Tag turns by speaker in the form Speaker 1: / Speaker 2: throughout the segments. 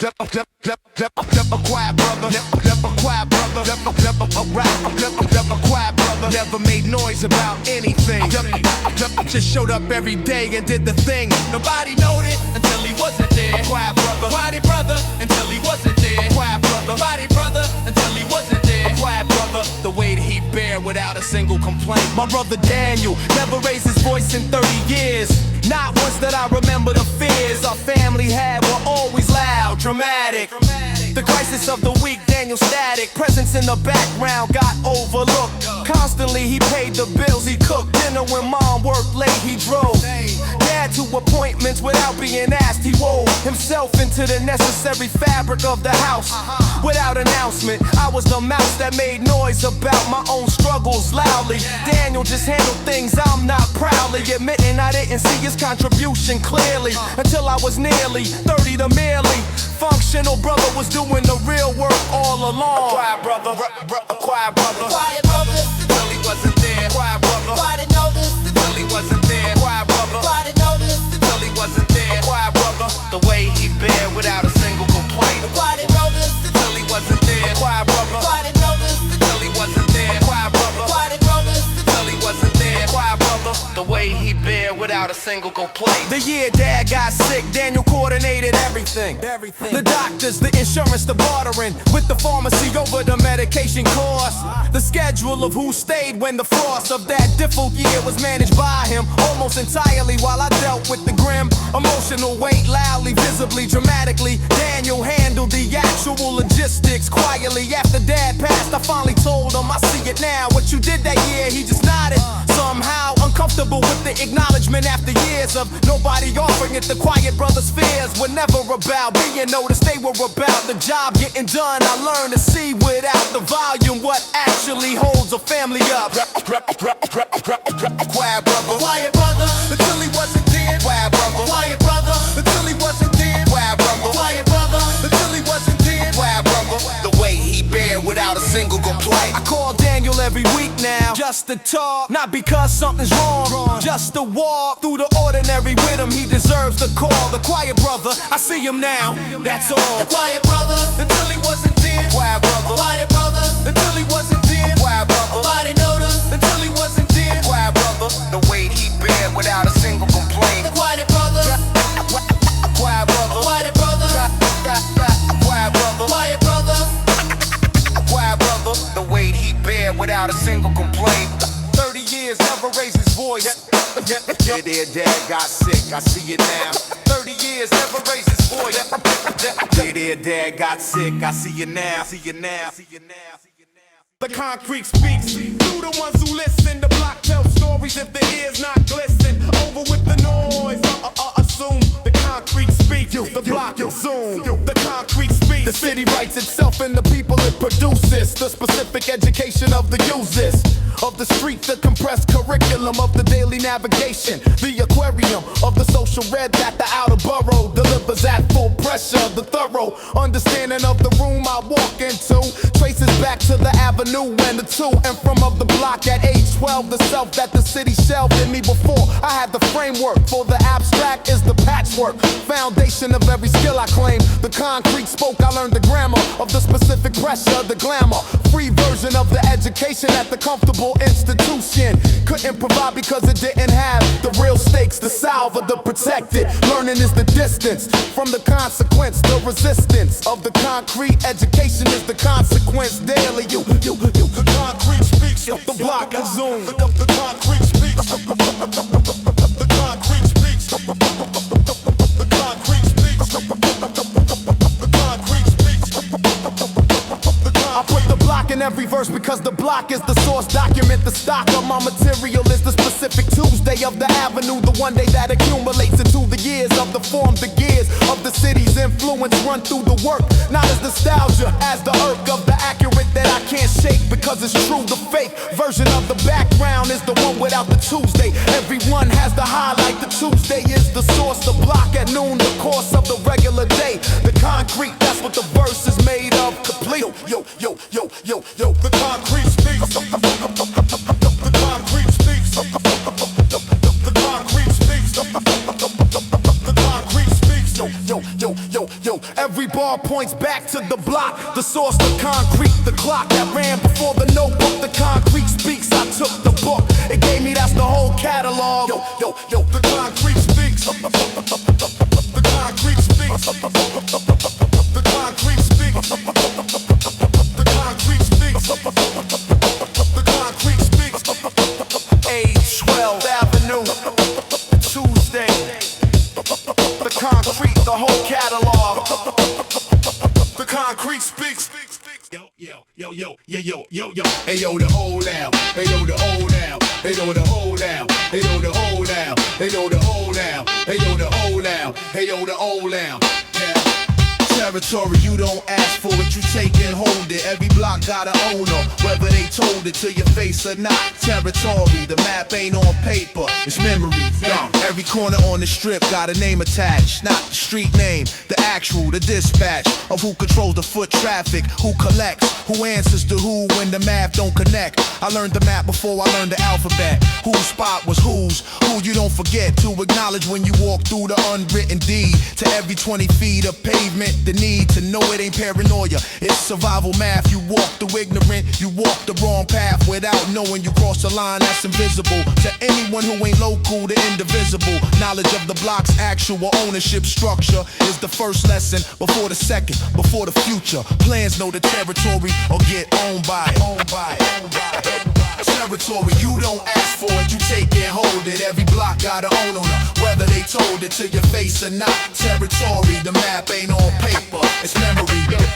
Speaker 1: Never quiet brother, never quiet brother, never a rap, never quiet brother, never made noise about anything. Just showed up every day and did the thing. Nobody noticed until he wasn't there. Quiet brother, quiet brother, until he wasn't there. Quiet brother, quiet brother, until he wasn't there. Quiet brother, the weight he bear without a single complaint. My brother Daniel never raised his voice in 30 years. Not once that I remember the fears our family had were always loud, dramatic. The crisis of the week, Daniel static. Presence in the background got overlooked. Constantly he paid the bills, he cooked dinner when mom worked late, he drove dad to appointments without being asked. He wove himself into the necessary fabric of the house. Without announcement, I was the mouse that made noise about my own struggles loudly. Daniel just handled things, I'm not proudly admitting I didn't see his contribution clearly until I was nearly 30. The merely functional brother was doing the real work all along. Quiet brother, quiet brother, quiet brother, until he wasn't there. Quiet brother, quiet notice until he wasn't there. Quiet brother, quiet notice until he wasn't there. Quiet brother, the way he bear without a single complaint. Quiet notice until he wasn't there. Quiet brother, quiet notice until he wasn't there. Quiet brother, quiet notice until he wasn't there. Quiet brother, the way he bear without a single complaint. The year dad got sick, Daniel coordinated everything. The doctors, the insurance, the bartering with the pharmacy over the medication cost. The schedule of who stayed when the frost of that difficult year was managed by him almost entirely while I dealt with the grim emotional weight loudly, visibly, dramatically. Daniel handled the actual logistics quietly. After dad passed, I finally told him I see it now. What you did that year, he just nodded. Somehow uncomfortable with the acknowledgement after years of nobody offering it. The quiet brothers' fears were never about being noticed, they were about the job getting done. I learned to see without the volume what actually holds a family up. Quiet brother, quiet brother, until he wasn't there. Quiet brother, quiet brother, until he wasn't there. Quiet brother, quiet brother, until he wasn't there. Quiet brother, the way he bear without a single complaint. I call Daniel every week now, just to talk, not because something's wrong, just to walk through the ordinary with him. He deserves the call. The quiet brother, I see him now, that's all. The quiet brother, until he wasn't there. Quiet brother, quiet brother, until he wasn't there. Quiet brother, nobody noticed until he wasn't there. Quiet brother, the weight he bear without a single complaint. The quiet brother, quiet brother, quiet brother, quiet brother, quiet brother, quiet brother, the weight he bear without a single complaint. 30 years, never raised his voice. Yeah, their dad got sick, I see it now. 30 years, never raised his voice. Yeah, their dad got sick, I see it now. See it now, see it now. The concrete speaks to the ones who listen. The block tells stories if the ears not glisten. Over with the noise, assume the concrete speaks. The block assume the concrete speaks. The city writes itself and the people it produces. The specific education of the uses of the street, the compressed curriculum of the daily navigation, the aquarium of the social red that the outer borough delivers at full pressure. The thorough understanding of the room I walk into traces back to the avenue and the to and from of the block at age 12. The self that the city shelved in me before I had the framework for the abstract is the patchwork foundation of every skill I claim. The concrete spoke, I learned the grammar of the specific pressure, the glamour, free version of the education at the comfortable institution. Couldn't provide because it didn't have the real stakes, the salve or the protected. Learning is the distance from the consequence, the resistance of the concrete. Education is the consequence daily. The concrete speaks, the block is zoomed. The concrete speaks. The concrete speaks. The concrete speaks. The concrete speaks. I put the block in every verse because the block is the source. Document the stock of my material is the specific Tuesday of the avenue, the one day that accumulates into the years of the form, the gears of the city's influence run through the work. Not as nostalgia as the irk of the accurate that I can't shake because it's true. The fake version of the background is the one without the Tuesday. Everyone has the highlight. The Tuesday is the source. The block at noon, the course of the regular day. The concrete, that's what the verse is made of. Complete. Yo, the concrete speaks. The concrete speaks. The concrete speaks. The concrete speaks. Yo. Every
Speaker 2: bar points back to the block. The source, the concrete, the clock that ran before the notebook. The concrete speaks, I took the book. It gave me, that's the whole catalog. Yo, the concrete speaks. The concrete speaks. The concrete speaks. The concrete speaks. The concrete speaks. Age 12th Avenue, Tuesday. The concrete, the whole catalog. The concrete speaks. Yo. Hey yo, the hold down. Hey yo, the hold down. Hey yo, the hold down. Hey yo, the hold down. Hey yo, the hold down. Hey yo, the hold down. Hey yo, the hold down. Territory, you don't ask for it, you take and hold it. Every block got an owner, whether they told it to your face or not. Territory, the map ain't on paper, it's memory. Every corner on the strip got a name attached, not the street name, the actual, the dispatch of who controls the foot traffic, who collects, who answers to who when the math don't connect. I learned the map before I learned the alphabet. Whose spot was whose, who you don't forget to acknowledge when you walk through the unwritten deed. To every 20 feet of pavement, the need to know it ain't paranoia, it's survival math. You walk through ignorant, you walk the wrong path without knowing you cross a line that's invisible. To anyone who ain't local, the indivisible. Knowledge of the block's actual ownership structure is the first lesson before the second, before the future. Plans know the territory or get owned by it. Territory, you don't ask for it, you take and hold it. Every block got an owner, whether they told it to your face or not. Territory, the map ain't on paper, it's memory.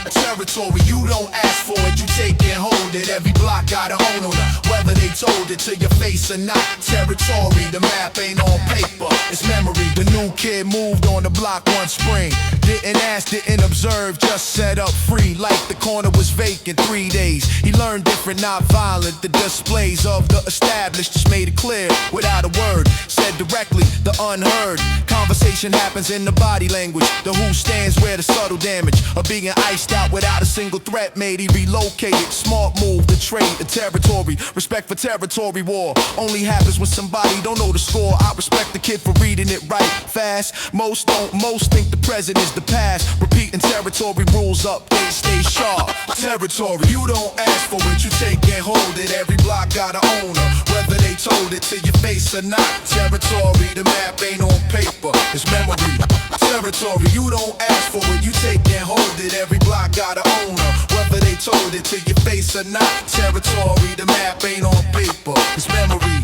Speaker 2: Territory, you don't ask for it, you take and hold it. Every block got an owner, whether they told it to your face or not. Territory, the map ain't on paper, it's memory. The new kid moved on the block one spring. Didn't ask, didn't observe, just set up free. Like the corner was vacant 3 days. He learned different, not violent. The displays of the established just made it clear without a word. Said directly, the unheard. Conversation happens in the body language. The who stands where the subtle damage of being iced out without a single threat made he relocated. Smart move, the trade, the territory. Respect for territory war only happens when somebody don't know the score. I respect the kid for reading it right fast. Most don't, most think the present is the past. Repeating territory rules up, they stay sharp. Territory, you don't ask for it, you take and hold it. Every block got an owner, whether they told it to your face or not. Territory, the map ain't on paper, it's memory. Territory, you don't ask for it, you take and hold it. Every block got an owner, whether they told it to your face or not. Territory, the map ain't on paper, it's memory.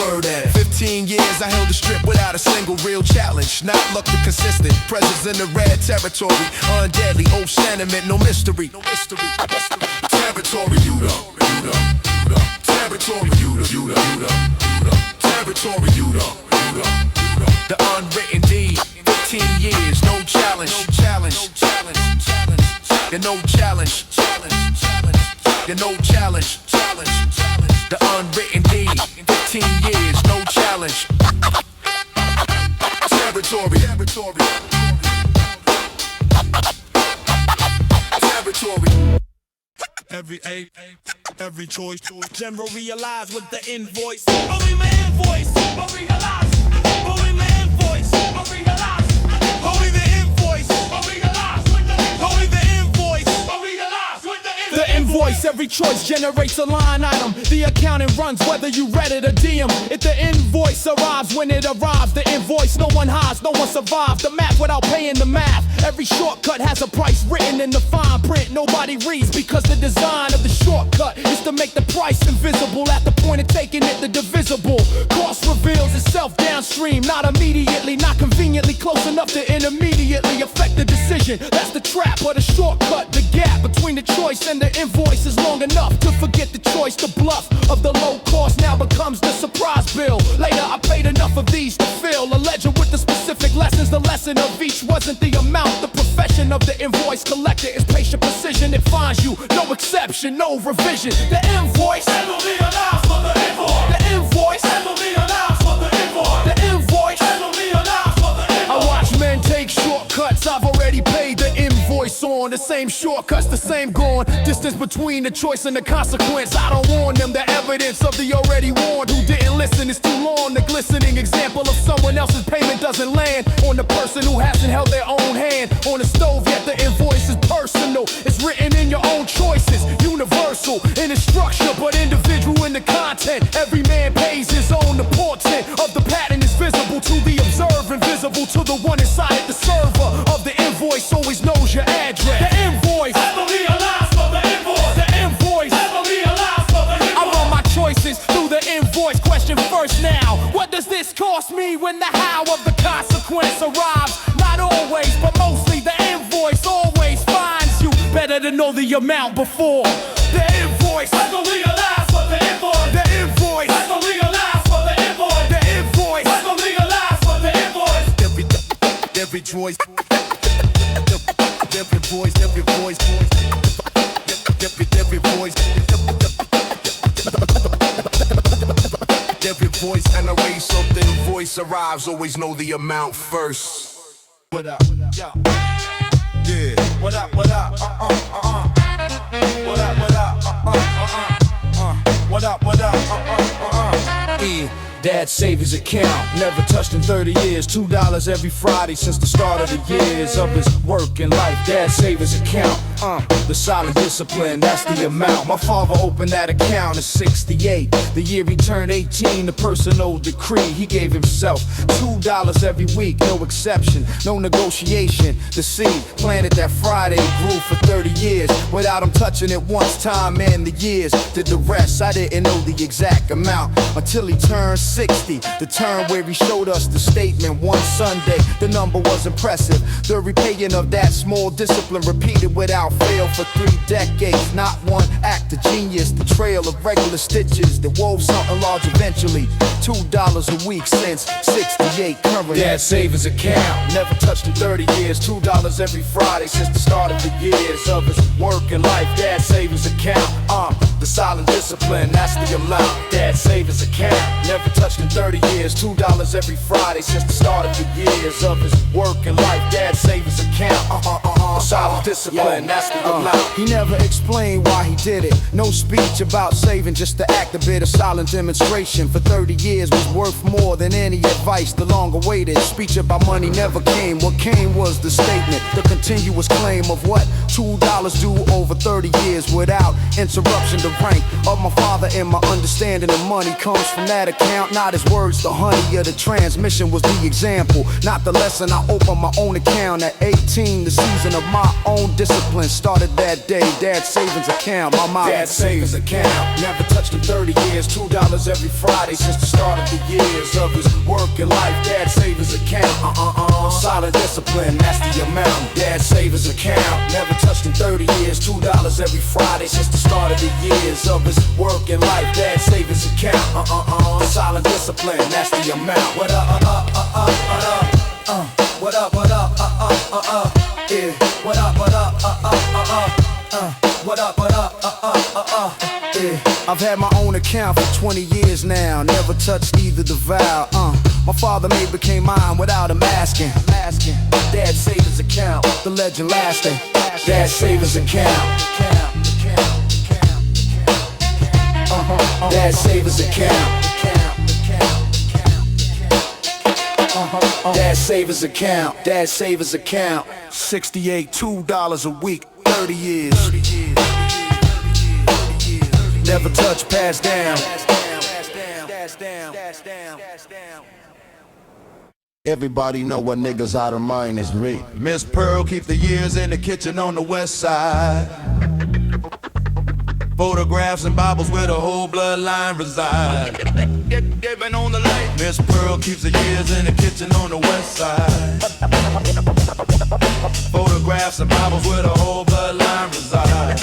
Speaker 2: Word at it. 15 years I held the strip without a single real challenge. Not luck the consistent, presence in the red territory. Undeadly, old sentiment, no mystery. Territory, you don't. Territory, you don't. Territory, you don't. The unwritten deed, 15 years, no challenge. You're no challenge. You're no challenge. The unwritten deed, 15 years, no challenge. Territory.
Speaker 3: Every ape, every choice. General realize with the invoice. Only my invoice. But realize. Only my invoice. But realize. Only the invoice. But realize. Only the invoice. But realize.
Speaker 4: The invoice, every choice generates a line item. The accounting runs whether you read it or DM. If the invoice arrives when it arrives, the invoice no one hides, no one survives. The math without paying the math. Every shortcut has a price written in the fine print. Nobody reads because the design of the shortcut is to make the price invisible. At the point of taking it, the divisible cost reveals itself downstream. Not immediately, not conveniently close enough to immediately affect the decision. That's the trap or the shortcut. The gap between the choice and the invoice is long enough to forget the choice. The bluff of the low cost now becomes the surprise bill. Later I paid enough of these to fill a ledger with the specific lessons. The lesson of each wasn't the amount. The profession of the invoice collector is patient precision. It finds you, no exception, no revision. The invoice,
Speaker 3: Never be allowed for the invoice.
Speaker 4: the invoice,
Speaker 3: Never be allowed for the invoice.
Speaker 4: the invoice.
Speaker 3: Never be allowed for the
Speaker 4: I
Speaker 3: invoice.
Speaker 4: watch men take shortcuts. I've already paid the invoice. invoice on. The same shortcuts, the same gone. Distance between the choice and the consequence. I don't warn them, the evidence of the already warned. Who didn't listen is too long. The glistening example of someone else's payment doesn't land on the person who hasn't held their own hand on the stove, yet the invoice is personal. It's written in your own choices, universal in its structure, but individual in the content. Every man pays his own. The portent of the pattern is visible to the observer, invisible to the one inside the server of the invoice. Always knows your address. The invoice
Speaker 3: Never realize for the invoice.
Speaker 4: The invoice
Speaker 3: Never realize for the invoice.
Speaker 4: I run my choices through the invoice. Question first now, what does this cost me when the how of the consequence arrives? Not always, but mostly the invoice always finds you. Better to know the amount before the invoice.
Speaker 3: Never realize for the invoice.
Speaker 4: The invoice.
Speaker 3: Never realize for the invoice.
Speaker 4: The invoice.
Speaker 3: Never realize for the invoice.
Speaker 2: Every choice, every voice, every voice, every voice, every voice, and a race of the voice arrives. Always know the amount first.
Speaker 3: What up? Yeah. What up? What up? What up? What up? What up? What up?
Speaker 4: Dad saved his account, never touched in 30 years. $2 every Friday since the start of the years of his work and life. Dad saved his account, the solid discipline, that's the amount. My father opened that account in '68. The year he turned 18, the personal decree. He gave himself $2 every week, no exception, no negotiation. The seed planted that Friday grew for 30 years without him touching it once. Time and the years did the rest. I didn't know the exact amount until he turned 60, the term where he showed us the statement one Sunday. The number was impressive. The repaying of that small discipline repeated without fail for 3 decades. Not one act of genius, the trail of regular stitches that wove something large eventually. $2 a week since '68 current. Dad saved his account, never touched in 30 years. $2 every Friday since the start of the years of his work and life. Dad saved his account, the solid discipline, that's the amount. Dad saved his account, never touched in 30 years. $2 every Friday since the start of the years of his work and life. Dad saved his account, solid discipline, that's the amount. He never explained why he did it. No speech about saving, just the act of it. A silent demonstration for 30 years was worth more than any advice. The long-awaited speech about money never came. What came was the statement, the continuous claim of what $2 do over 30 years without interruption. The rank of my father and my understanding of money comes from that account. Not his words, the honey of the transmission was the example, not the lesson. I opened my own account at 18. The season of my own discipline started that day. Dad's savings account, my mom. Dad's savings account, never touched in 30 years. $2 every Friday since the start of the years of his work and life. Dad's savings account, solid discipline, that's the amount. Dad's savings account, never touched in 30 years. $2 every Friday since the start of the years of his work and life. Dad's savings account, solid discipline, that's the amount. What up, what up, what up, yeah. What up, what up, what up, yeah. I've had my own account for 20 years now, never touched either the vow. My father made became mine without him asking. Dad saved his account, the legend lasting. Dad saved his account. Dad saved his account. Dad saved his account. Dad saved his account. 68, $2 a week, 30 years. Never touch, pass down.
Speaker 5: Everybody know what niggas out of mind is real. Miss Pearl keep the years in the kitchen on the west side. Photographs and Bibles where the whole bloodline reside. Giving on the light. Miss Pearl keeps the years in the kitchen on the west side. Photographs and Bibles where the whole bloodline reside.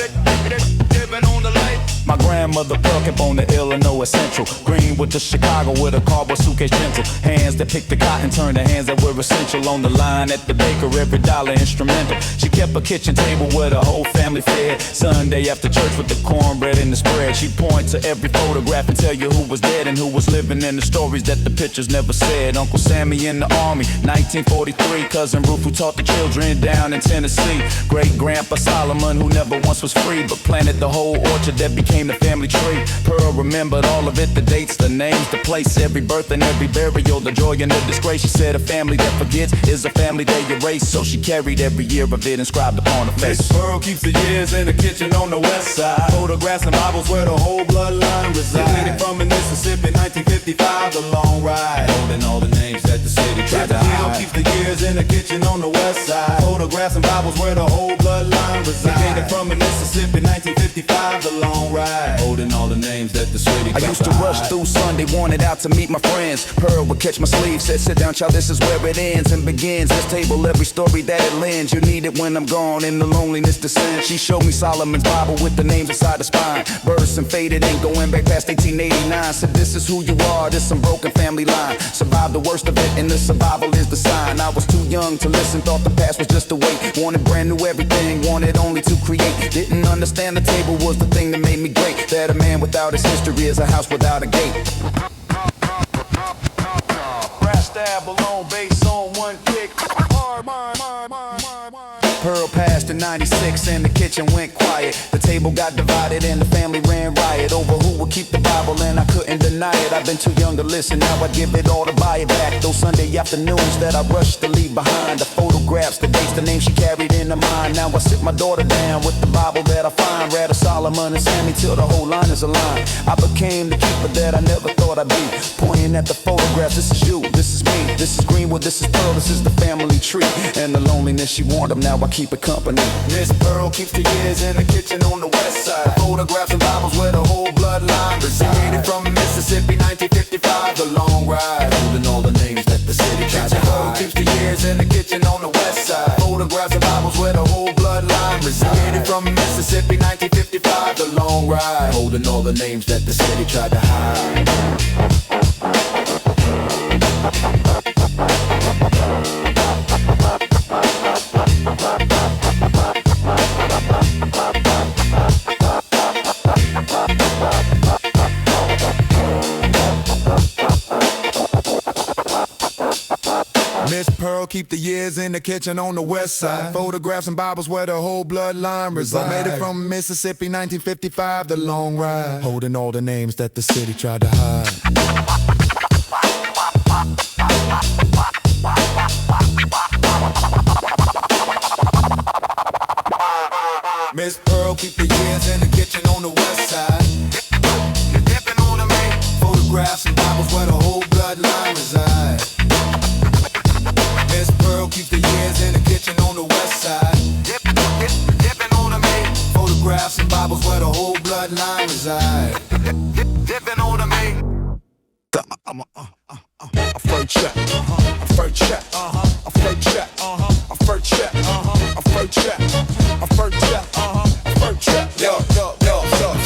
Speaker 5: Giving on the light. My My grandmother Pearl kept on the Illinois Central. Green with the Chicago with a cardboard suitcase gentle. Hands that picked the cotton turned to hands that were essential. On the line at the baker, every dollar instrumental. She kept a kitchen table where the whole family fed. Sunday after church with the cornbread and the spread. She'd point to every photograph and tell you who was dead and who was living, in the stories that the pictures never said. Uncle Sammy in the army, 1943. Cousin Ruth who taught the children down in Tennessee. Great grandpa Solomon who never once was free, but planted the whole orchard that became the family tree. Pearl remembered all of it, the dates, the names, the place, every birth and every burial, the joy and the disgrace. She said a family that forgets is a family they erase. So she carried every year of it inscribed upon her face.
Speaker 3: Miss Pearl keeps the years in the kitchen on the west side. Photographs and Bibles where the whole bloodline resides. Dated from Mississippi, 1955, the long ride. Holding all the names that the city tried to hide. Keeps the years in the kitchen on the west side. Photographs and Bibles where the whole bloodline resides. Dated from Mississippi, 1955, the long ride. Holding all the names that the city tried to hide.
Speaker 5: I used to rush through Sunday, wanted out to meet my friends. Pearl would catch my sleeve, said, sit down, child, this is where it ends and begins. This table, every story that it lends. You need it when I'm gone and the loneliness descends. She showed me Solomon's Bible with the names inside the spine. Burst and faded, ain't going back past 1889. Said, this is who you are, this some broken family line. Survived the worst of it and the survival is the sign. I was too young to listen, thought the past was just a wait. Wanted brand new everything, wanted only to create. Didn't understand the table was the thing that made me great. That a man without his history is a house without a gate.
Speaker 3: Brass stab, balloon, bass on one kick.
Speaker 5: Pearl passed in 96 and the kitchen went quiet. The table got divided and the family ran riot over who would keep the Bible, and I couldn't deny it. I've been too young to listen, now I give it all to buy it back. Those Sunday afternoons that I rushed to leave behind. The photographs, the dates, the names she carried in her mind. Now I sit my daughter down with the Bible that I find. Read of Solomon and Sammy till the whole line is aligned. I became the keeper that I never thought I'd be. Pointing at the photographs, this is you, this is me. This is Greenwood, this is Pearl, this is the family tree. And the loneliness she warned them, now I keep it company.
Speaker 3: Miss Pearl keeps the years in the kitchen on the west side. Photographs and Bibles where the whole bloodline resides. Dated from Mississippi, 1955, the long ride. Holding all the names that the city tried to hide. Keeps the years in the kitchen on the west side. Photographs and Bibles where the whole bloodline resides. Dated from Mississippi, 1955, the long ride. Holding all the names that the city tried to hide.
Speaker 2: Miss Pearl keep the years in the kitchen on the west side. Photographs and Bibles where the whole bloodline resides. Made it from Mississippi, 1955, the long ride. Holding all the names that the city tried to hide. Miss Pearl keep the years in the kitchen on the west side. Dipping on the main. Photographs and Bibles where the whole bloodline resides. Miss Pearl keeps the years in the kitchen on the west side. Dipping on the main. Photographs and Bibles where the whole bloodline resides. Dipping on the main.
Speaker 3: A first check, a first check, a first check, a first check, a first check, a first check, a first check. Yo,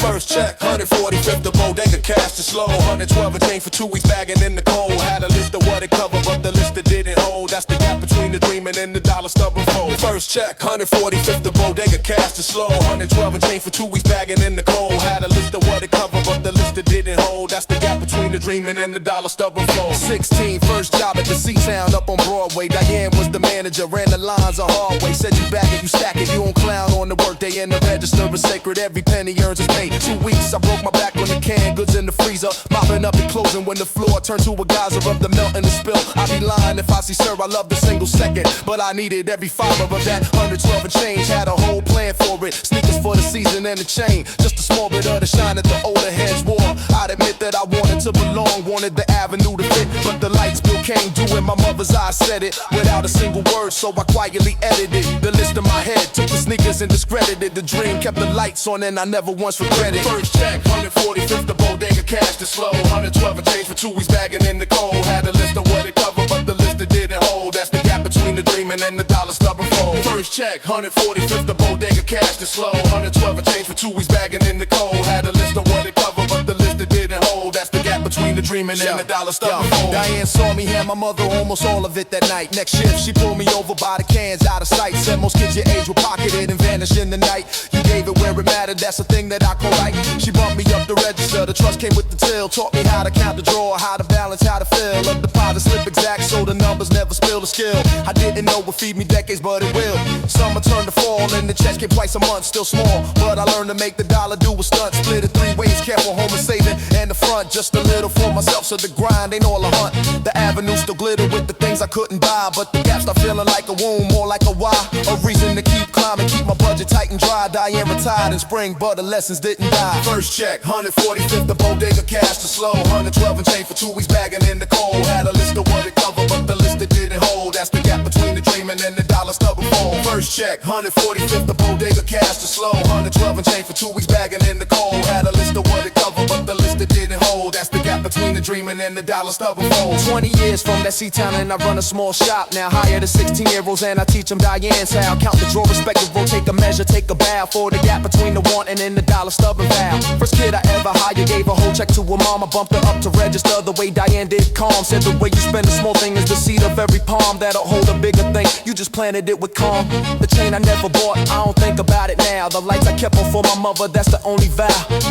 Speaker 3: first check, 145th the bodega cash to slow. 112 a chain for 2 weeks bagging in the cold. Had a list of what it covered, but the list that didn't hold. That's the gap between the dreaming and the dollar stubborn fold. First check, 145th the bodega cash to slow. 112 a chain for 2 weeks bagging in the cold. Had a list of what it covered, but the list that didn't hold. That's the gap between the dreaming and the dollar stubborn fold. 16, first job at the C-Town up on Broadway. Diane was the manager, ran the lines a hard way. Said you bag it, you stack it, you don't clown on the workday. And the register is sacred, every penny earns its pay. 2 weeks, I broke my back on the canned goods in the freezer. Mopping up and closing when the floor turned to a geyser of the melt and the spill. I'd be lying if I see sir, I love the single second. But I needed every fiber of that 112 and change. Had a whole plan for it. Sneakers for the season and the chain. Just a small bit of the shine that the older heads wore. I'd admit that I wanted to belong, wanted the avenue to fit. But the light still came due in my mother's eyes said it. Without a single word, so I quietly edited the list in my head. Took the sneakers and discredited the dream. Kept the lights on and I never once regretted. First check, 145th the bodega cash to slow. 112 a change for 2 weeks bagging in the cold. Had a list of what it covered, but the list that didn't hold. That's the gap between the dreaming and the dollar stubborn fold.
Speaker 2: First check, 145th the bodega cash to slow. 112 a change for 2 weeks bagging in the cold. Had a list of what it covered, but the list it didn't hold. That's the gap between the dreaming and the dollar stuff.
Speaker 6: Diane saw me hand my mother almost all of it that night. Next shift, she pulled me over by the cans out of sight. Said most kids your age will pocket it and vanish in the night. You gave it where it mattered, that's the thing that I call right. She bumped me up the register, the trust came with the till. Taught me how to count the drawer, how to balance, how to fill up the deposit slip exact so the numbers never spill the skill. I didn't know would feed me decades, but it will. Summer turned to fall and the checks came twice a month, still small. But I learned to make the dollar do a stunt. Split it 3 ways, careful home and saving. And the front, just a little for myself, so the grind ain't all a hunt. The avenue still glitter with the things I couldn't buy. But the gap start feeling like a wound, more like a why. A reason to keep climbing, keep my budget tight and dry. Diane retired in spring, but the lessons didn't die.
Speaker 2: First check, 145th the bodega cash to slow. 112 and change for 2 weeks bagging in the cold. Had a list of what it covered, but the list it didn't hold. That's the gap between the dreaming and the dollar stubborn fold. First check, 145th the bodega cash to slow. 112 and change for 2 weeks bagging in the cold. Had a list of what it covered, but the list it didn't hold. That's the gap between the dreaming and the dollar stubborn fold.
Speaker 6: 20 years from that C-town and I run a small shop. Now hire the 16-year-olds and I teach them Diane's how. Count the draw, respect the roll, take a measure, take a bow. For the gap between the want and the dollar stubborn vow. First kid I ever hired, gave a whole check to her mom. I bumped her up to register the way Diane did calm. Said the way you spend a small thing is the seed of every palm. That'll hold a bigger thing, you just planted it with calm. The chain I never bought, I don't think about it now. The lights I kept on for my mother, that's the only vow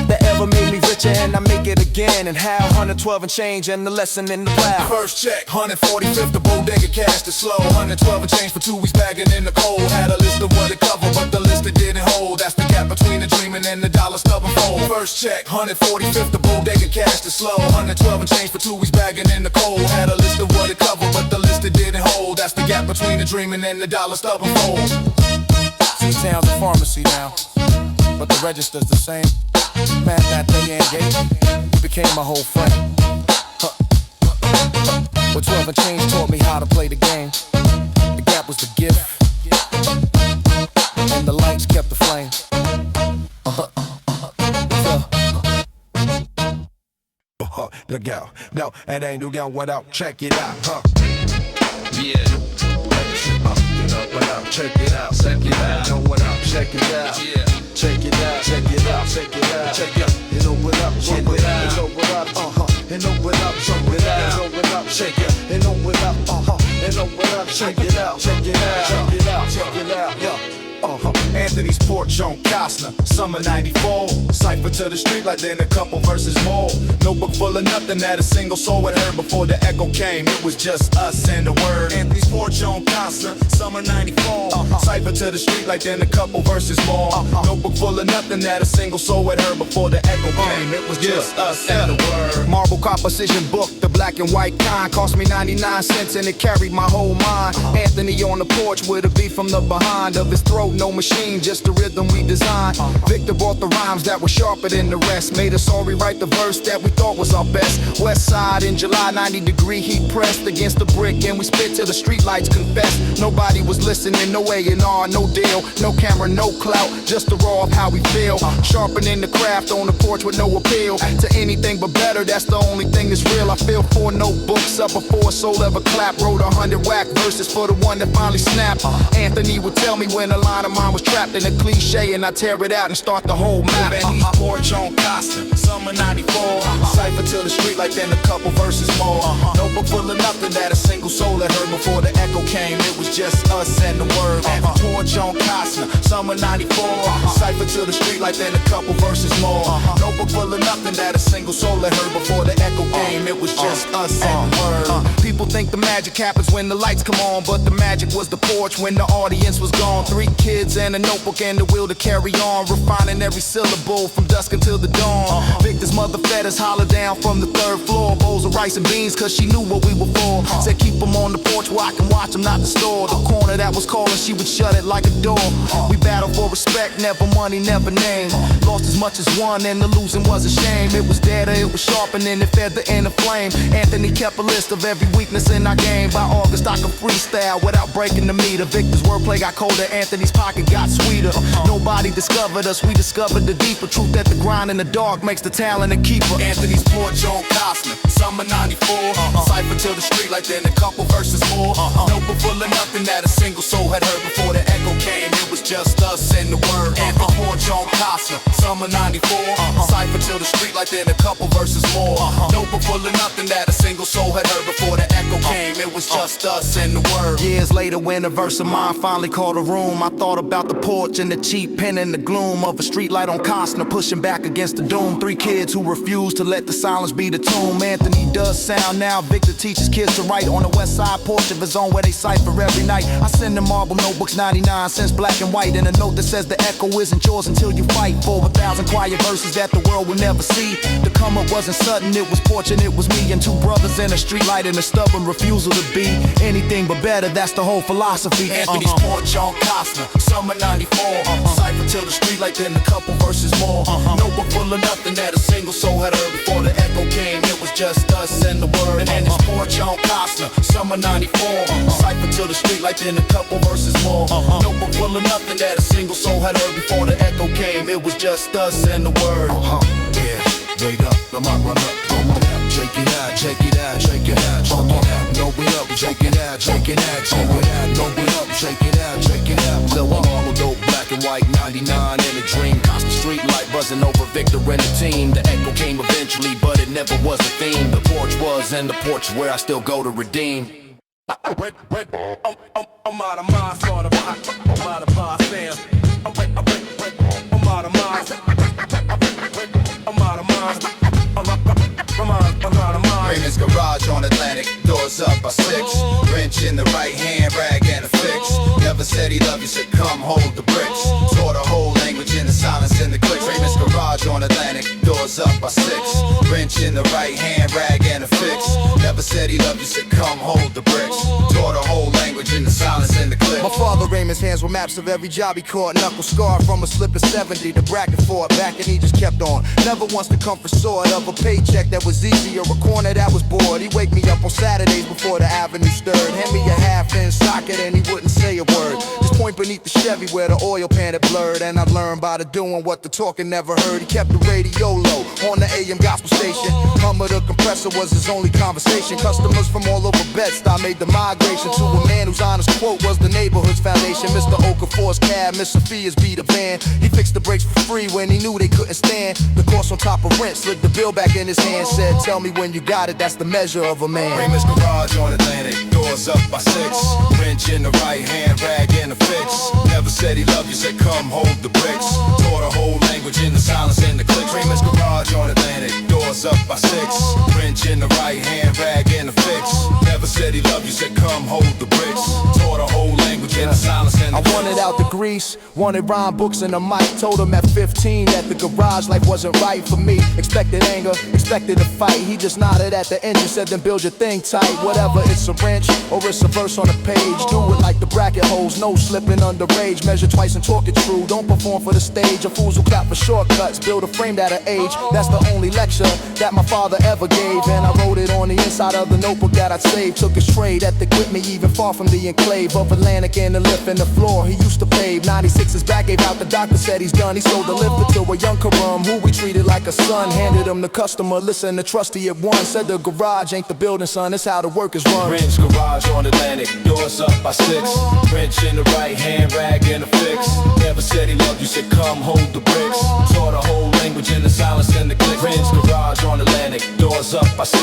Speaker 6: that ever made me richer, and I make it again. And how 112 and change and the lesson in the plow.
Speaker 2: First check, 145th the bodega cash to slow. 112 and change for 2 weeks bagging in the cold. Had a list of what it covered, but the list it didn't hold. That's the gap between the dreaming and the dollar stubborn fold. First check, 145th the bodega cash to slow. 112 and change for 2 weeks bagging in the cold. Had a list of what it covered, but the list it didn't hold. That's the gap between the dreaming and the dollar stubborn fold.
Speaker 6: C-town's a pharmacy now, but the register's the same. Man, that Diane gave me, you became my whole friend. But 12 and change taught me how to play the game. The gap was the gift, and the lights kept the flame.
Speaker 2: Look out, no, it ain't no gun without, check it out,
Speaker 7: Yeah. You know what up, check it out, check it out. You know what up, check it out. Yeah. Check it out, check it out, check it out. Check it out. You know what up, check it out. You know what up, You know what up, check it out. You know what up, check it. You know what up, You know what up, check it out, check it out, check it out, check it out, yeah.
Speaker 5: Anthony's porch on Costner, summer 94. Cypher to the street like then a couple verses more. Notebook full of nothing that a single soul had heard before the echo came. It was just us and the word. Anthony's porch on Costner, summer 94. Cypher to the street like then a couple verses more. Notebook full of nothing that a single soul had heard before the echo came. It was just us and the word.
Speaker 6: Marble composition book, the black and white kind, cost me 99 cents and it carried my whole mind. Anthony on the porch with a beat from the behind of his throat, no machine, just the rhythm we designed. Victor brought the rhymes that were sharper than the rest, made us all rewrite the verse that we thought was our best. West side in July, 90-degree heat pressed against the brick, and we spit till the streetlights confessed. Nobody was listening, no A&R, no deal, no camera, no clout, just the raw of how we feel. Sharpening the craft on the porch with no appeal to anything but better, that's the only thing that's real. I feel 4 notebooks up before a soul ever clap. Wrote 100 whack verses for the one that finally snapped. Anthony would tell me when a line of mine was trapped in a cliche, and I tear it out and start the whole map.
Speaker 5: Anthony's porch on Costner, summer 94. Cypher till the street like then a couple verses more. Notebook full of nothing that a single soul had heard before the echo came. It was just us and the word. Anthony's porch on Costner, summer 94. Cypher till the street like then a couple verses more. Notebook full of nothing that a single soul had heard before the echo came. It was just us and the word.
Speaker 6: People think the magic happens when the lights come on, but the magic was the porch when the audience was gone. 3 kids and a notebook and the will to carry on, refining every syllable from dusk until the dawn. Victor's mother fed us holler down from the 3rd floor, bowls of rice and beans cause she knew what we were for. Said keep them on the porch where I can watch them, not the store. The corner that was calling, she would shut it like a door. We battled for respect, never money, never name. Lost as much as won and the losing was a shame. It was dead or it was sharpening, it fed the inner flame. Anthony kept a list of every weakness in our game. By August I could freestyle without breaking the meter. Victor's wordplay got colder, Anthony's pocket got sweeter. sweeter. Nobody discovered us, we discovered the deeper truth that the grind in the dark makes the talent a keeper.
Speaker 2: Anthony's porch on Costner, summer 94. Cypher till the street like then a couple verses more. Notebook full of nothing that a single soul had heard before the echo came. It was just us and the word. Anthony's porch on Costner, summer 94. Cypher till the street like then a couple verses more. Notebook full of nothing that a single soul had heard before the echo came. It was just us and the word.
Speaker 6: Years later when a verse of mine finally called a room, I thought about the porch and the cheap pen in the gloom of a street light on Costner pushing back against the doom. 3 kids who refuse to let the silence be the tomb. Anthony does sound now. Victor teaches kids to write on the west side porch of his own where they cipher every night. I send them marble notebooks 99 cents black and white, and a note that says the echo isn't yours until you fight for 1,000 quiet verses that the world will never see. The come up wasn't sudden, it was porch and it was me and 2 brothers in a street light and a stubborn refusal to be anything but better. That's the whole philosophy.
Speaker 2: Anthony's porch on Costner, summer 94. Cypher till the street like then a couple verses more. Notebook full of nothing that a single soul had heard before the echo came. It was just us and the word. And his porch on Costner, summer 94. Cypher till the street like then a couple verses more. Notebook full of nothing that a single soul had heard before the echo came. It was just us and the word.
Speaker 7: Yeah, wait up, I might run up. Check it out, check it out, check it out, check it out. No, we up, check it out, check it out, check it out. No, we up, check it out, check it out. So I'm all dope, black and white, 99 in a dream. Constant street light buzzing over Victor and the team. The echo came eventually, but it never was a theme. The porch was, and the porch is where I still go to redeem.
Speaker 3: I'm out of my sort of I'm out of my fam. I'm out of mine. I'm out of mine. I'm out of mine.
Speaker 2: Raymond's garage on Atlantic, doors up by 6. Wrench in the right hand, rag and a fix. Never said he loved you, said come hold the bricks. Taught a whole language in the silence and the clicks. Raymond's garage on Atlantic, doors up by 6. Wrench in the right hand, rag and a fix. Never said he loved you, said come hold the bricks. Taught a whole language in the silence and the clicks.
Speaker 6: My father Raymond's hands were maps of every job he caught. Knuckle scar from a slip of 70. The bracket fought back and he just kept on. Never once the comfort sword of a paycheck that was easy or a corner that was bored. He'd wake me up on Saturdays before the avenue stirred. Hand me a half-inch socket and he wouldn't say a word. Just point beneath the Chevy where the oil pan had blurred. And I learned by the doing what the talking never heard. He kept the radio low on the AM gospel station. Hum of the compressor was his only conversation. Customers from all over Bed-Stuy made the migration to a man whose honest quote was the neighborhood's foundation. Mr. Okafor's cab, Miss Sophia's beat a van. He fixed the brakes for free when he knew they couldn't stand the cost on top of rent. Slid the bill back in his hand, said, tell me when you got it, that's the measure of a man.
Speaker 2: Raymond's garage on Atlantic, doors up by 6. Wrench in the right hand, rag and a fix. Never said he loved you, said come hold the bricks. Taught a whole language in the silence and the clicks. Raymond's garage on Atlantic, doors up by 6. Wrench in the right hand, rag and a fix. Never said he loved you, said come hold the bricks. Taught a whole language in the silence and the clicks.
Speaker 6: I wanted out the grease, wanted rhyme books and a mic. Told him at 15 that the garage life wasn't right for me. Expected anger, expected a fight. He just nodded at the engine, said then build your thing tight. Whatever, it's a wrench or it's a verse on a page. Do it like the bracket holes, no slipping under rage. Measure twice and talk it true, don't perform for the stage. A fools who clap for shortcuts, build a frame that'll age. That's the only lecture that my father ever gave. And I wrote it on the inside of the notebook that I'd saved. Took his trade ethic with me, even far from the enclave of Atlantic and the lift and the floor he used to pave. 96 his back gave out, the doctor said he's done. He sold the lifter to a young Karam who we treated like a son. Handed him the customer, listen to trusty at once. Said the garage ain't the building, son, it's how the work is run.
Speaker 5: Wrench garage on Atlantic, doors up by 6. Wrench in the right hand, rag and a fix. Never said he loved you, said come hold the bricks. Taught a whole language in the silence and the click. Wrench garage on Atlantic, doors up by 6.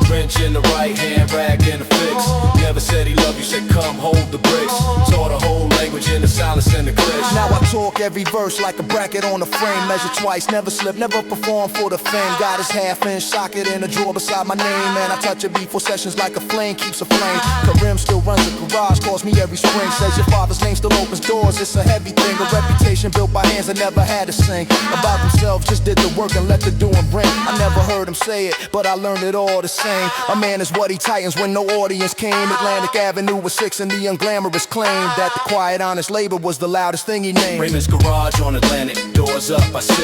Speaker 5: Wrench in the right hand, rag and a fix. Never said he loved you, said come hold the bricks. Taught a whole language in the silence and the click.
Speaker 6: Now I talk every verse like a bracket on a frame. Measure twice, never slip, never perform for the fame. Got his half-inch socket in a drawer beside my name. And I touch it before sessions like a flame keeps a flame. Karim still runs the garage, calls me every spring. Says your father's name still opens doors, it's a heavy thing. A reputation built by hands that never had to sing about themselves, just did the work and let the doing ring. I never heard him say it, but I learned it all the same. A man is what he tightens when no audience came. Atlantic Avenue was 6 and the unglamorous claim that the quiet honest labor was the loudest thing he named.
Speaker 5: Raymond's garage on Atlantic, doors up by 6.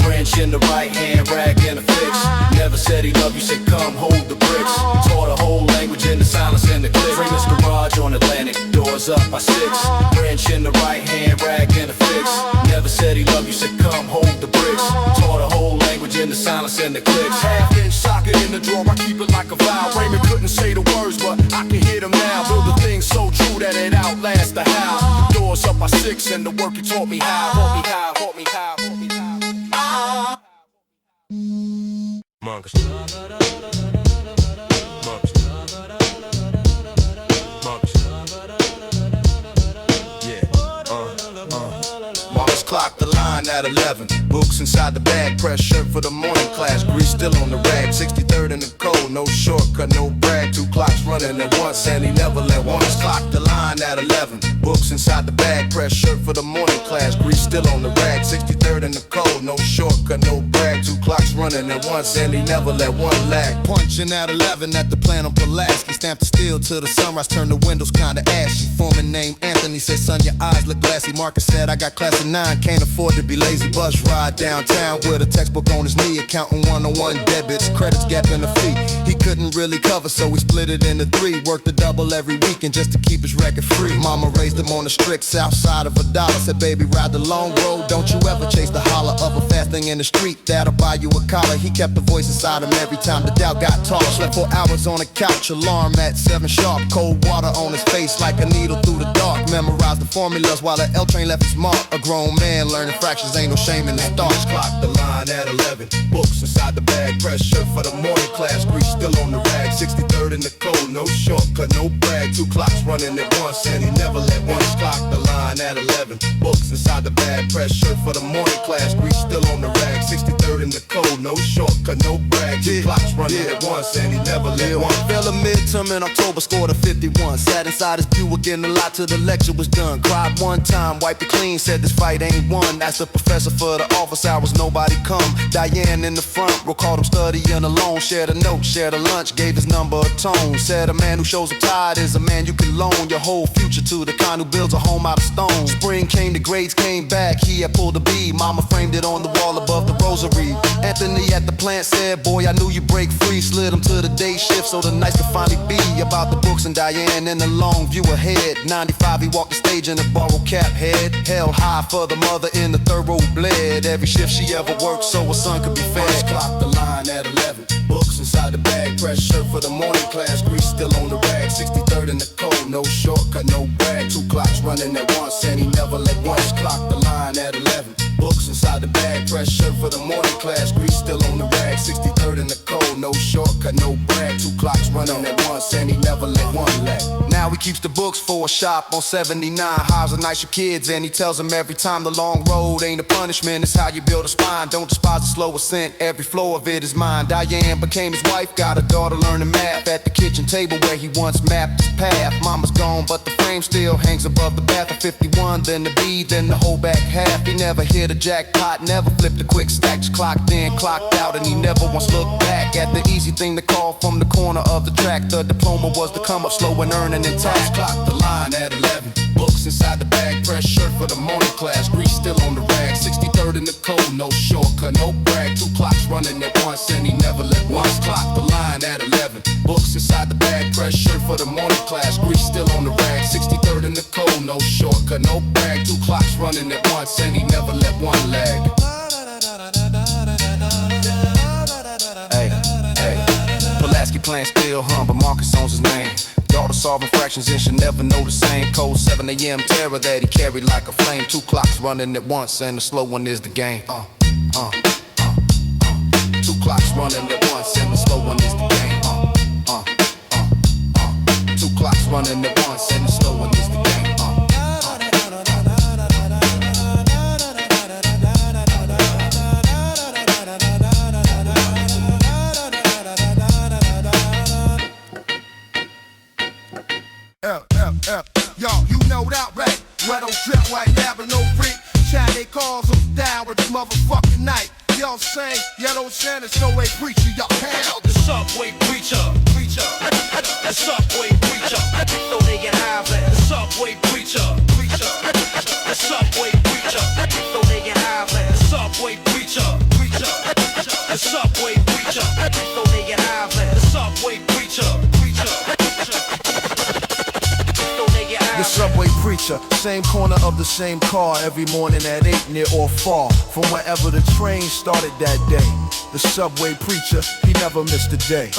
Speaker 5: Branch in the right hand, rag in a fix. Never said he loved you, said come hold the bricks. Taught a whole language in the silence and the click. Raymond's garage on Atlantic, doors up by 6. Branch in the right hand, rag in a fix. Never said he loved you, said come hold the bricks. Taught a whole language in the silence and the clicks.
Speaker 2: Half-inch socket in the drawer, I keep it like a vow. Raymond couldn't say the words, but I can hear them now. Build a thing so true that it outlasts the how. Doors up by 6 and the work he taught me how. Taught me how.
Speaker 3: Monks.
Speaker 2: Mama's clocked the line at 11. Books inside the bag, press shirt for the morning class. Grease still on the rag, 63rd in the cold. No shortcut, no brag. 2 clocks running at once and he never let one. Mama's clocked the line at 11. Books inside the bag, press shirt for the morning class. Grease still on the rag, 63rd in the cold. No shortcut, no brag. 2 clocks running at once and he never let one lag. Punching at 11 at the plant on Pulaski. Stamped the steel till the sunrise, turned the windows kinda ashy. Foreman named Anthony said, son, your eyes look glassy. Marcus said, I got class of 9, can't afford to be lazy. Bus ride downtown with a textbook on his knee, accounting 101 debits, credits, gap in the fee. He couldn't really cover, so we split it into 3. Worked a double every weekend just to keep his record free. Mama raised him on the strict south side of a dollar. Said, baby, ride the long road, don't you ever chase the holler of a fast thing in the street. That'll buy you a collar. He kept the voice inside him every time the doubt got taller. Slept for hours on the couch, alarm at 7 sharp. Cold water on his face like a needle through the dark. Memorized the formulas while the L train left his mark. A grown man learning fractions, ain't no shame in the start. Clock the line at 11. Books inside the bag, press shirt for the morning class. Grease still on the rag, 63rd in the cold. No shortcut, no brag. 2 clocks running at once and he never let one. Clock the line at 11. Books inside the bag, press shirt for the morning class. Grease still on the rag, 63rd in the cold. No shortcut, no brag. 2 clocks running at once and he never let one. Failed a midterm in October, scored a 51. Sat inside his Buick in the lot till the lecture was done. Cried one time, wiped it clean, said this fight ain't won. Asked the professor for the office hours, nobody come. Diane in the front, recalled him studying alone. Shared a note, shared a lunch, gave his number a tone. Said a man who shows up tired is a man you can loan your whole future to. The kind who builds a home out of stone. Spring came, the grades came back, he had pulled a B. Mama framed it on the wall above the rosary. Anthony at the plant said, boy, I knew you break free. Slid him to the day shift so the nights could finally be about the books and Diane in the long view ahead. 95, he walked the stage in a borrowed cap head. Held high for the mother in the third row bled. Every shift she ever worked so her son could be fed. First clock the line at 11. Books inside the bag, press shirt for the morning class. Grease still on the rag, 63rd in the cold. No shortcut, no brag. 2 clocks running at once and he never let one. First clock the line at 11. Books inside the bag, press shirt for the morning class. Grease still on the rag, 63rd in the cold. No shortcut, no brag. 2 clocks running at once and he never let one lag. Now he keeps the books for a shop on 79. Hires a nice your kids and he tells them every time the long road ain't a punishment, it's how you build a spine. Don't despise the slow ascent, every flow of it is mine. Diane became his wife, got a daughter learning math at the kitchen table where he once mapped his path. Mama's gone but the frame still hangs above the bath. At 51, then the B, then the whole back half. He never hit a jackpot, never flipped a quick stack. Just clocked in, clocked out, and he never once looked back at the easy thing to call from the corner of the track. The diploma was the come up, slow and earning in tax. Clock the line at 11. Books inside the bag, fresh shirt for the morning class. Grease still on the rag, 63rd in the cold. No shortcut, no brag. 2 clocks running at once and he never let one. Clock the line at 11. Books inside the bag, fresh shirt for the morning class. Grease still on the rag, 63rd in the cold. No shortcut, no brag. 2 clocks running at once and he never let one lag. Pulaski playing still hum, but Marcus owns his name. Daughter solving fractions and she'll never know the same. Cold 7 a.m. terror that he carried like a flame. 2 clocks running at once and the slow one is the game. 2 clocks running at once and the slow one is the game. 2 clocks running at once and the slow one is the game.
Speaker 8: Y'all, you know that right? Red on drip, white dabble, no freak. Chad, they calls us down with the motherfucking night. Y'all sing, yellow sand, no way preacher, y'all hell.
Speaker 3: The subway preacher, preacher. The subway preacher. So they get high, the subway preacher, preacher. The subway preacher.
Speaker 8: preacher, same corner of the same car every morning at 8, near or far from wherever the train started that day. The subway preacher, he never missed a day.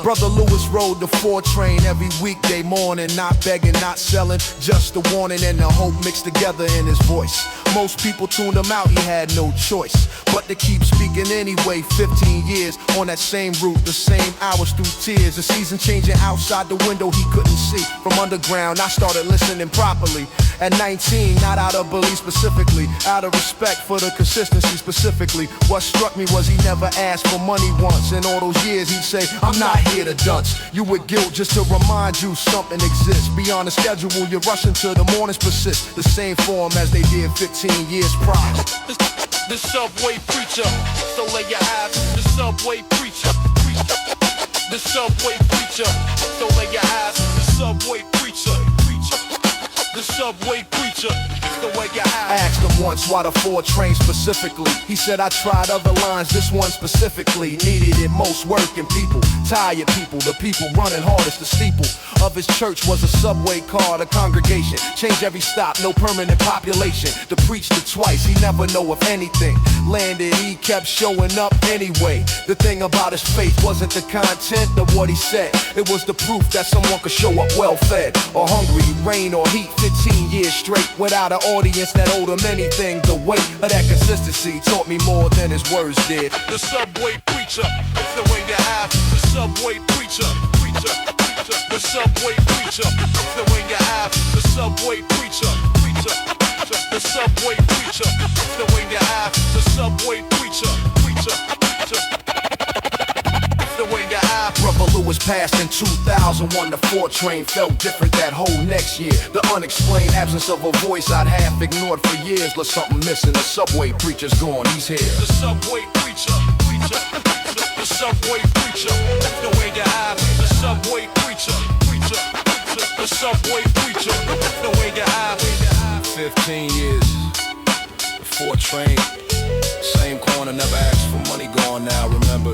Speaker 8: Brother Lewis rode the 4 train every weekday morning, not begging, not selling, just the warning and the hope mixed together in his voice. Most people tuned him out, he had no choice but to keep speaking anyway. 15 years on that same route, the same hours through tears. The season changing outside the window he couldn't see. From underground, I started listening properly. At 19, not out of belief specifically, out of respect for the consistency specifically. What struck me was he never asked for money once. In all those years he'd say, I'm not here to dunce you with guilt, just to remind you something exists. Beyond the schedule, you're rushing till the mornings persist. The same form as they did 15 years prior.
Speaker 3: The subway preacher, so lay your eyes. The subway preacher, the subway preacher, so lay your eyes. The subway preacher, the subway preacher, the way your eyes.
Speaker 8: I asked him once why the 4 train specifically. He said I tried other lines, this one specifically needed it most. Working people, tired people, the people running hardest. The steeple of his church was a subway car, the congregation changed every stop, no permanent population. To preach it twice, he never know if anything landed, he kept showing up anyway. The thing about his faith wasn't the content of what he said, it was the proof that someone could show up well fed or hungry, rain or heat, 15 years straight without an audience that owed him anything. The weight of that consistency taught me more than his words did.
Speaker 3: The subway preacher, it's the way to have. The subway preacher, preacher, preacher. The subway preacher, it's the way to have. The subway preacher, preacher, preacher. The subway preacher, it's the way to have. The subway preacher, preacher, preacher. The way to have.
Speaker 8: Brother Lewis passed in 2001. The 4 train felt different that whole next year. The unexplained absence of a voice I'd half ignored for years. Look, something missing. The subway preacher's gone, he's here.
Speaker 3: The subway preacher, preacher, preacher. The subway preacher, the way to have. The subway preacher, preacher, preacher. The subway preacher, the way to have.
Speaker 5: 15 years, the 4 train, same corner, never asked for money, gone now, remember.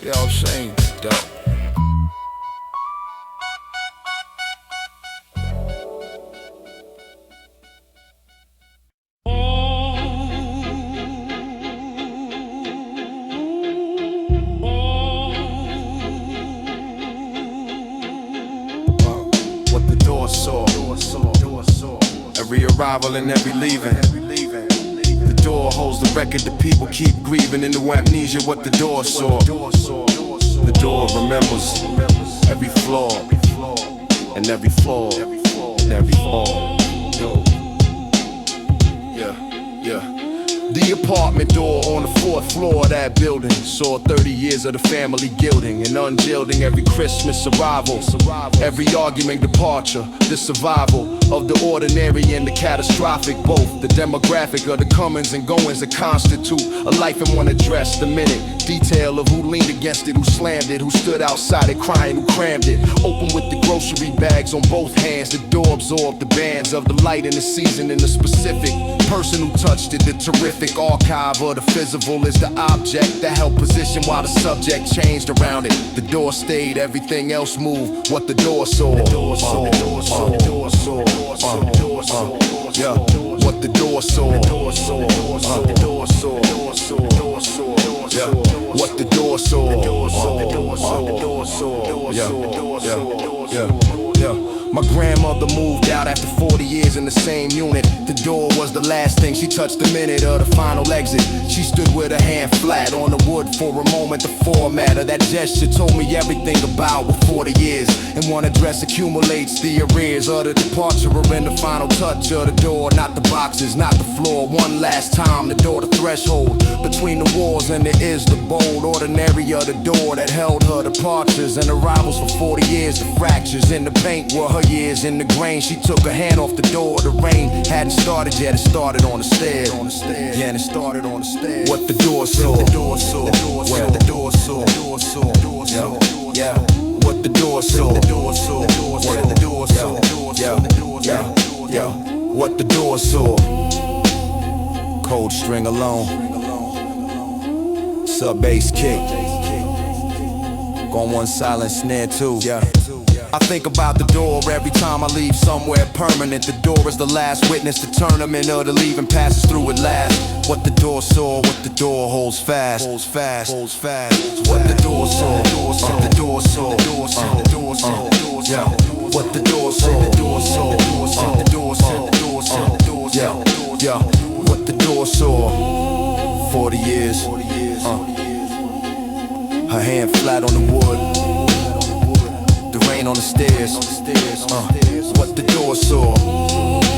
Speaker 5: Yeah, I'm saying, dope.
Speaker 6: What the door saw, every arrival and every leaving. The door holds the record, the people keep grieving into amnesia. What the door saw, the door remembers every flaw and every fall and every fall. Yeah. The apartment door on the 4th floor of that building saw 30 years of the family gilding and ungilding every Christmas arrival, every argument departure, the survival of the ordinary and the catastrophic, both the demographic of the comings and goings that constitute a life in one address. The minute detail of who leaned against it, who slammed it, who stood outside it crying, who crammed it. Open with the grocery bags on both hands, the door absorbed the bands of the light in the season and the specific person who touched it. The terrific archive of the physical is the object that held position while the subject changed around it. The door stayed, everything else moved. What the door saw, yeah. What the door saw, yeah. What the door saw, yeah. My grandmother moved out after 40 years in the same unit. The door was the last thing she touched the minute of the final exit. She stood with her hand flat on the wood for a moment. The format of that gesture told me everything about what 40 years. And one address accumulates the arrears of the departure and the final touch of the door. Not the boxes, not the floor. One last time, the door, the threshold between the walls, and there is the bold ordinary of the door that held her departures and arrivals for 40 years. The fractures in the paint were her years in the grain. She took her hand off the door. The rain hadn't started yet. It started on the stairs. Yeah, and it started on the stairs. What the door saw. What the door saw. What the door saw. Yeah. What the door saw. What the door saw. What the door saw. Yeah. What the door saw. Cold string alone. Sub bass kick. Gone one silent snare too. Yeah. I think about the door every time I leave somewhere permanent. The door is the last witness, the tournament or the leaving passes through at last. What the door saw, what the door holds fast. Holds fast, holds fast. What the door saw, what the door saw, the door saw, the door saw, the door saw. What the door saw, the door saw, the door saw, the door saw, the door saw, the door saw. Yeah, what the door saw. 40 years. Her hand flat on the wood. The rain on the stairs. What the door saw.